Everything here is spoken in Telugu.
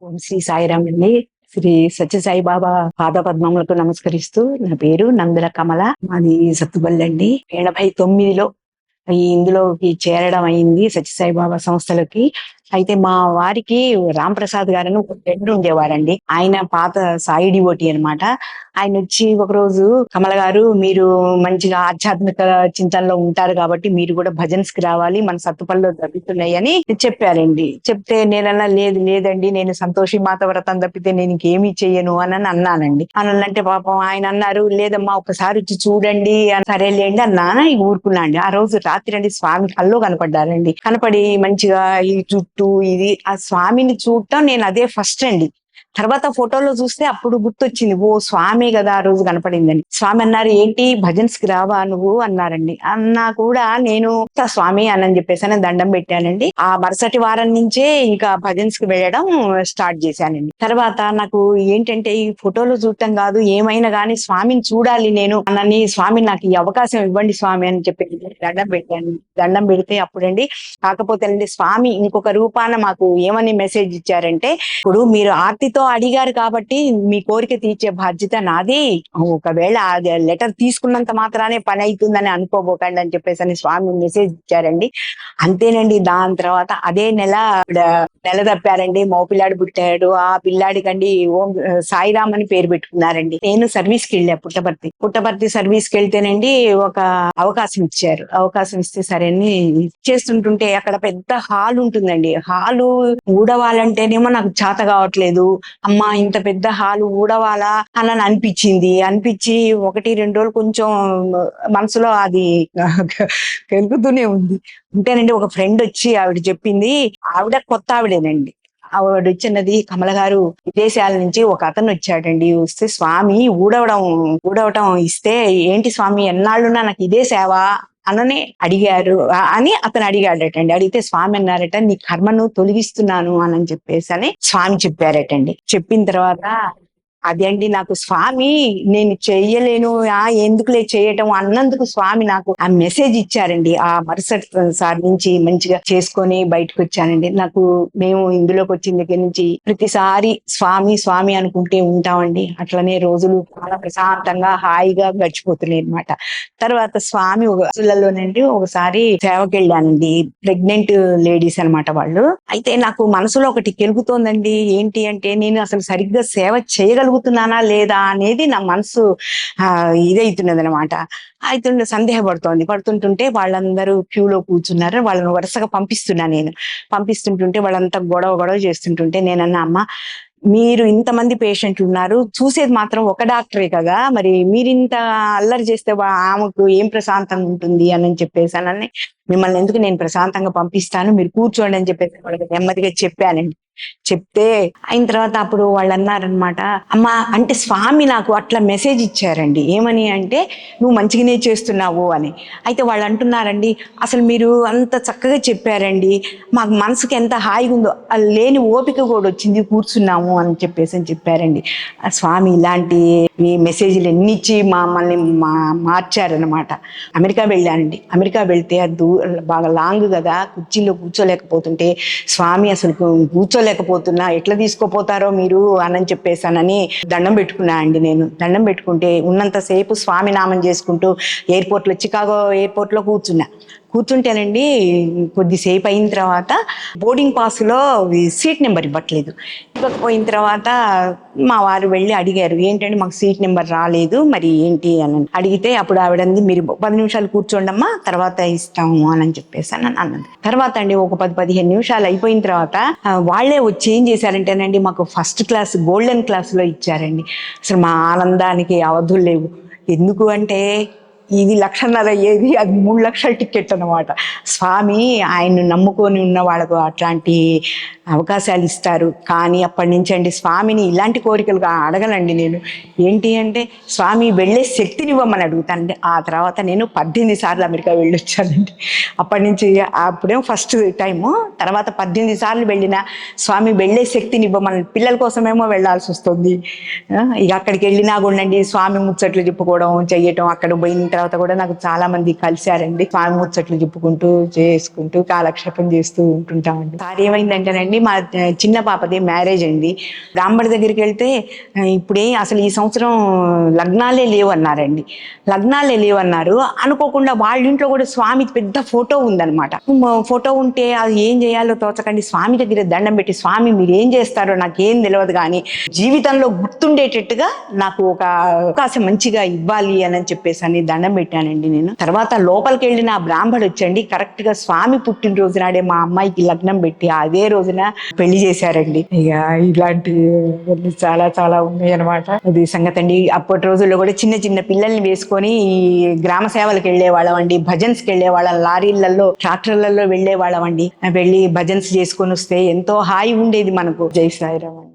ఓం శ్రీ సాయిరామ్ అండి. శ్రీ సత్యసాయి బాబా పాదపద్మములకు నమస్కరిస్తూ, నా పేరు నందుల కమల, మాది సత్తుబల్లి అండి. 89లో ఇందులోకి చేరడం అయింది సత్యసాయి బాబా సంస్థలకి. అయితే మా వారికి రామ్ ప్రసాద్ గారని ఒక ఫ్రెండ్ ఉండేవారండి. ఆయన పాత సాయి డివోటీ అనమాట. ఆయన వచ్చి ఒకరోజు, కమల గారు మీరు మంచిగా ఆధ్యాత్మిక చింతనలో ఉంటారు కాబట్టి మీరు కూడా భజన్స్ కి రావాలి, మన సత్తుపల్లిలో జరుగుతున్నాయి అని చెప్పారండి. చెప్తే నేనన్నా లేదు లేదండి, నేను సంతోషి మాత వ్రతం తప్పితే నేను ఇంకేమీ చెయ్యను అని అన్నానండి. అనంటే పాపం ఆయన అన్నారు, లేదమ్మా ఒకసారి వచ్చి చూడండి. సరేలేండి అన్నా, ఊరుకున్నా అండి. ఆ రోజు రాత్రి అండి స్వామి కల్లో కనపడ్డారండి. కనపడి మంచిగా ఈ జుట్టు ఇది ఆ స్వామిని చూడటం నేను అదే ఫస్ట్ అండి. తర్వాత ఫోటోలో చూస్తే అప్పుడు గుర్తొచ్చింది, ఓ స్వామి కదా ఆ రోజు కనపడిందని. స్వామి అన్నారు, ఏంటి భజన్స్ కి రావా నువ్వు అన్నారండి. అన్నా కూడా నేను స్వామి అని చెప్పేసి దండం పెట్టానండి. ఆ మరుసటి వారం నుంచే ఇంకా భజన్స్ కి వెళ్ళడం స్టార్ట్ చేశానండి. తర్వాత నాకు ఏంటంటే ఈ ఫోటోలో చూడటం కాదు, ఏమైనా కానీ స్వామిని చూడాలి నేను అన్నని, స్వామి నాకు ఈ అవకాశం ఇవ్వండి స్వామి అని చెప్పి దండం పెట్టాను. దండం పెడితే అప్పుడండి, కాకపోతే అండి స్వామి ఇంకొక రూపాన మాకు ఏమని మెసేజ్ ఇచ్చారంటే, ఇప్పుడు మీరు ఆర్తితో అడిగారు కాబట్టి మీ కోరిక తీర్చే బాధ్యత నాది, ఒకవేళ అది లెటర్ తీసుకున్నంత మాత్రానే పని అవుతుందని అనుకోబోకండి అని చెప్పేసి స్వామి మెసేజ్ ఇచ్చారండి. అంతేనండి. దాని తర్వాత అదే నెల తప్పారండి, మో పిల్లాడు పుట్టాడు. ఆ పిల్లాడికండి ఓం సాయిరామ్ అని పేరు పెట్టుకున్నారండి. నేను సర్వీస్ కి వెళ్ళా, పుట్టపర్తి సర్వీస్ కి వెళ్తేనండి ఒక అవకాశం ఇచ్చారు. అవకాశం ఇస్తే సరే అని చేస్తుంటుంటే అక్కడ పెద్ద హాల్ ఉంటుందండి. హాలు ఊడవాలంటేనేమో నాకు చేత కావట్లేదు. అమ్మా ఇంత పెద్ద హాలు ఊడవాలా అని అనిపించి 1-2 రోజులు కొంచెం మనసులో అది కెలుకుతూనే ఉంది. ఉంటేనండి ఒక ఫ్రెండ్ వచ్చి ఆవిడ చెప్పింది, ఆవిడ కొత్త ఆవిడేనండి. ఆవిడ వచ్చినది, కమల గారు విదేశాల నుంచి ఒక అతను వచ్చాడండి, వస్తే స్వామి ఊడవటం ఇస్తే, ఏంటి స్వామి ఎన్నాళ్ళున్నా నాకు ఇదే సేవ అననే అడిగారు అని అతను అడిగాడటండి. అడిగితే స్వామి అన్నారట, నీ కర్మను తొలగిస్తున్నాను అని చెప్పేసి స్వామి చెప్పారటండి. చెప్పిన తర్వాత అదేంటి నాకు స్వామి నేను చెయ్యలేను, ఎందుకులే చేయటం అన్నందుకు స్వామి నాకు ఆ మెసేజ్ ఇచ్చారండి. ఆ మరుసటి సారి నుంచి మంచిగా చేసుకొని బయటకు వచ్చానండి. మేము ఇందులోకి వచ్చిన దగ్గర నుంచి ప్రతిసారి స్వామి స్వామి అనుకుంటే ఉంటామండి. అట్లనే రోజులు చాలా ప్రశాంతంగా హాయిగా గడిచిపోతున్నాయి అనమాట. తర్వాత స్వామి రోజులలోనండి ఒకసారి సేవకి వెళ్ళానండి. ప్రెగ్నెంట్ లేడీస్ అనమాట వాళ్ళు. అయితే నాకు మనసులో ఒకటి కెలుగుతోందండి, ఏంటి అంటే నేను అసలు సరిగ్గా సేవ చేయగలుగుతున్నానా లేదా అనేది నా మనసు ఇదైతున్నది అనమాట. అయితే పడుతుంటుంటే వాళ్ళందరూ క్యూలో కూర్చున్నారు. వాళ్ళని వరుసగా పంపిస్తుంటుంటే వాళ్ళంతా గొడవ చేస్తుంటుంటే నేనన్నా, అమ్మ మీరు ఇంతమంది పేషెంట్లు ఉన్నారు, చూసేది మాత్రం ఒక డాక్టరే కదా, మరి మీరు ఇంత అల్లరి చేస్తే ఆమెకు ఏం ప్రశాంతంగా ఉంటుంది అని చెప్పేసానని, మిమ్మల్ని ఎందుకు, నేను ప్రశాంతంగా పంపిస్తాను, మీరు కూర్చోండి అని చెప్పేసి వాళ్ళకి నెమ్మదిగా చెప్పానండి. చెప్తే అయిన తర్వాత అప్పుడు వాళ్ళు అన్నారనమాట, అమ్మా అంటే స్వామి నాకు అట్లా మెసేజ్ ఇచ్చారండి. ఏమని అంటే, నువ్వు మంచిగానే చేస్తున్నావు అని. అయితే వాళ్ళు అంటున్నారండి, అసలు మీరు అంత చక్కగా చెప్పారండి, మాకు మనసుకి ఎంత హాయిగా ఉందో, లేని ఓపిక కూడా వచ్చింది, కూర్చున్నాము అని చెప్పారండి. ఆ స్వామి ఇలాంటి మెసేజ్లు ఎన్ని ఇచ్చి మమ్మల్ని మార్చారనమాట. అమెరికా వెళ్ళానండి. అమెరికా వెళ్తే అది బాగా లాంగ్ కదా, కుర్చీలో కూర్చోలేకపోతుంటే స్వామి అసలు కూర్చోలేకపోతున్నా, ఎట్లా తీసుకోపోతారో మీరు అని చెప్పేసానని దండం పెట్టుకున్నా అండి. నేను దండం పెట్టుకుంటే ఉన్నంతసేపు స్వామి నామం చేసుకుంటూ చికాగో ఎయిర్పోర్ట్ లో కూర్చుంటేనండి, కొద్దిసేపు అయిన తర్వాత బోర్డింగ్ పాస్ లో సీట్ నెంబర్ ఇవ్వకపోయిన తర్వాత మా వారు వెళ్ళి అడిగారు, ఏంటంటే మాకు సీట్ నెంబర్ రాలేదు, మరి ఏంటి అని అడిగితే అప్పుడు ఆవిడంది, మీరు 10 నిమిషాలు కూర్చోండమ్మా తర్వాత ఇస్తాము అని చెప్పేసి అన్నది. తర్వాత అండి ఒక 10-15 నిమిషాలు అయిపోయిన తర్వాత వాళ్లే వచ్చి ఏం చేశారంటేనండి, మాకు ఫస్ట్ క్లాస్ గోల్డెన్ క్లాస్ లో ఇచ్చారండి. అసలు మా ఆనందానికి అవధులు లేవు. ఎందుకు అంటే ఇది 1,50,000 అయ్యేది, అది 3 లక్షల టికెట్ అనమాట. స్వామి ఆయన్ని నమ్ముకొని ఉన్న వాళ్ళకు అట్లాంటి అవకాశాలు ఇస్తారు. కానీ అప్పటి నుంచి అండి స్వామిని ఇలాంటి కోరికలుగా అడగనండి నేను. ఏంటి అంటే స్వామి వెళ్ళే శక్తిని ఇవ్వమని అడుగుతానండి. ఆ తర్వాత నేను 18 సార్లు అమెరికా వెళ్ళొచ్చానండి. అప్పటి నుంచి అప్పుడేమో ఫస్ట్ టైము, తర్వాత 18 సార్లు వెళ్ళిన స్వామి వెళ్ళే శక్తిని ఇవ్వమని. పిల్లల కోసమేమో వెళ్ళాల్సి వస్తుంది, ఇక అక్కడికి వెళ్ళినా కూడా స్వామి ముచ్చట్లు చెప్పుకోవడం చెయ్యటం, అక్కడ పోయిన తర్వాత కూడా నాకు చాలా మంది కలిశారండి. స్వామి ముచ్చట్లు చెప్పుకుంటూ చేసుకుంటూ కాలక్షేపం చేస్తూ ఉంటుంటామండి. సార్ ఏమైందంటేనండి, మా చిన్న పాపది మ్యారేజ్ అండి. బ్రాహ్మడి దగ్గరికి వెళ్తే ఇప్పుడే అసలు ఈ సంవత్సరం లగ్నాలే లేవన్నారండి. లగ్నాలే లేవన్నారు. అనుకోకుండా వాళ్ళ ఇంట్లో కూడా స్వామి పెద్ద ఫోటో ఉందన్నమాట. ఫోటో ఉంటే అది ఏం చేయాలో తోచకండి స్వామి దగ్గర దండం పెట్టి, స్వామి మీరు ఏం చేస్తారో నాకేం తెలియదు కానీ జీవితంలో గుర్తుండేటట్టుగా నాకు ఒక అవకాశం మంచిగా ఇవ్వాలి అని చెప్పేసి అని దండం పెట్టానండి నేను. తర్వాత లోపలికి వెళ్ళిన ఆ బ్రాహ్మడు వచ్చండి కరెక్ట్ గా స్వామి పుట్టినరోజు నాడే మా అమ్మాయికి లగ్నం పెట్టి అదే రోజున పెళ్లి చేశారండి. ఇక ఇలాంటి చాలా చాలా ఉన్నాయి అనమాట. అది సంగతి అండి. అప్పటి రోజుల్లో కూడా చిన్న చిన్న పిల్లల్ని వేసుకొని ఈ గ్రామ సేవలకు వెళ్లే వాళ్ళం అండి, భజన్స్ కి వెళ్లే వాళ్ళం, లారీలలో ట్రాక్టర్లలో వెళ్లే వాళ్ళం అండి. వెళ్ళి భజన్స్ చేసుకొని వస్తే ఎంతో హాయి ఉండేది మనకు. జై సాయిరామ్.